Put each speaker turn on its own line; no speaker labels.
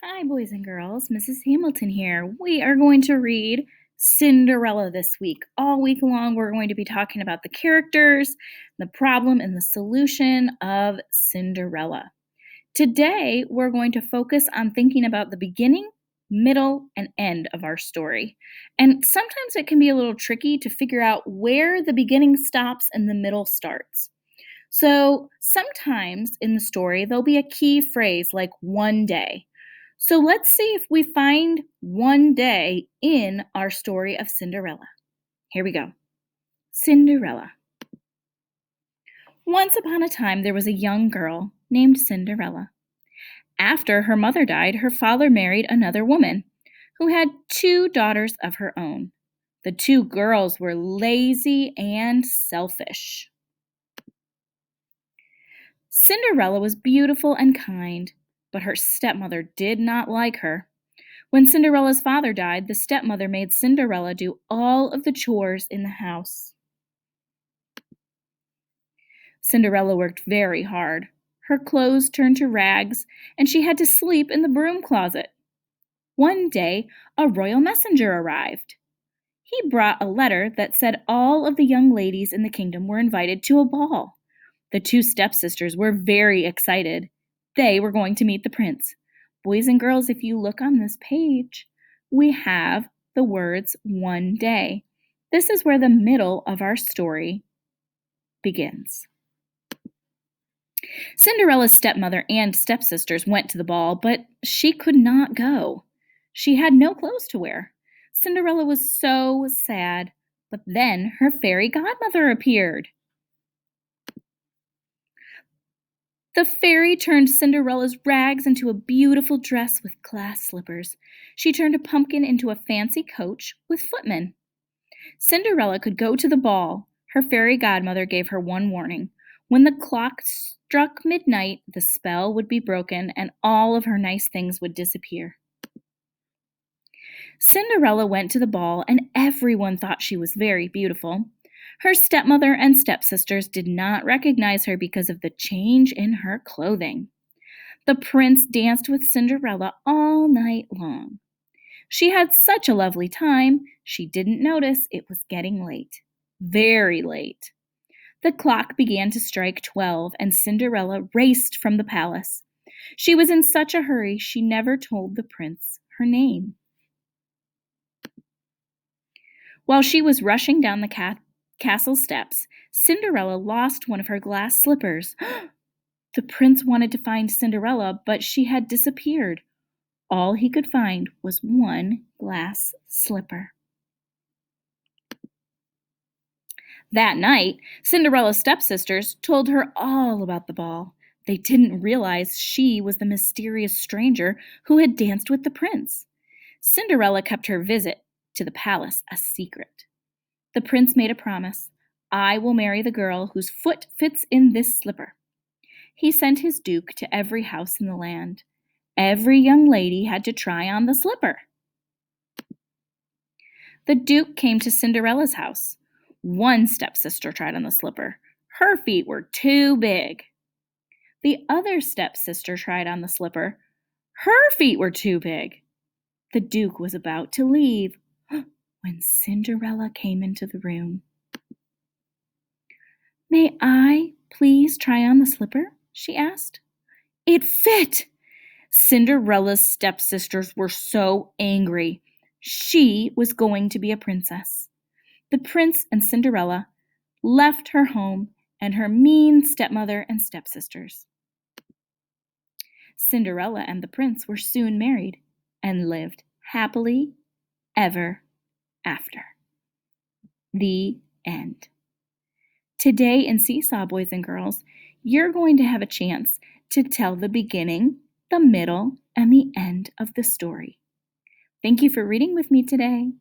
Hi, boys and girls. Mrs. Hamilton here. We are going to read Cinderella this week. All week long, we're going to be talking about the characters, the problem, and the solution of Cinderella. Today, we're going to focus on thinking about the beginning, middle, and end of our story. And sometimes it can be a little tricky to figure out where the beginning stops and the middle starts. So sometimes in the story, there'll be a key phrase like one day. So let's see if we find one day in our story of Cinderella. Here we go. Cinderella. Once upon a time, there was a young girl named Cinderella. After her mother died, her father married another woman who had two daughters of her own. The two girls were lazy and selfish. Cinderella was beautiful and kind, but her stepmother did not like her. When Cinderella's father died, the stepmother made Cinderella do all of the chores in the house. Cinderella worked very hard. Her clothes turned to rags, and she had to sleep in the broom closet. One day, a royal messenger arrived. He brought a letter that said all of the young ladies in the kingdom were invited to a ball. The two stepsisters were very excited. They were going to meet the prince. Boys and girls, if you look on this page, we have the words one day. This is where the middle of our story begins. Cinderella's stepmother and stepsisters went to the ball, but she could not go. She had no clothes to wear. Cinderella was so sad, but then her fairy godmother appeared. The fairy turned Cinderella's rags into a beautiful dress with glass slippers. She turned a pumpkin into a fancy coach with footmen. Cinderella could go to the ball. Her fairy godmother gave her one warning. When the clock struck midnight, the spell would be broken and all of her nice things would disappear. Cinderella went to the ball and everyone thought she was very beautiful. Her stepmother and stepsisters did not recognize her because of the change in her clothing. The prince danced with Cinderella all night long. She had such a lovely time, she didn't notice it was getting late. Very late. The clock began to strike 12, and Cinderella raced from the palace. She was in such a hurry, she never told the prince her name. While she was rushing down the castle steps, Cinderella lost one of her glass slippers. The prince wanted to find Cinderella, but she had disappeared. All he could find was one glass slipper. That night, Cinderella's stepsisters told her all about the ball. They didn't realize she was the mysterious stranger who had danced with the prince. Cinderella kept her visit to the palace a secret. The prince made a promise. I will marry the girl whose foot fits in this slipper. He sent his duke to every house in the land. Every young lady had to try on the slipper. The duke came to Cinderella's house. One stepsister tried on the slipper. Her feet were too big. The other stepsister tried on the slipper. Her feet were too big. The duke was about to leave when Cinderella came into the room. May I please try on the slipper? She asked. It fit! Cinderella's stepsisters were so angry. She was going to be a princess. The prince and Cinderella left her home and her mean stepmother and stepsisters. Cinderella and the prince were soon married and lived happily ever after. The end. Today in Seesaw, boys and girls, you're going to have a chance to tell the beginning, the middle, and the end of the story. Thank you for reading with me today.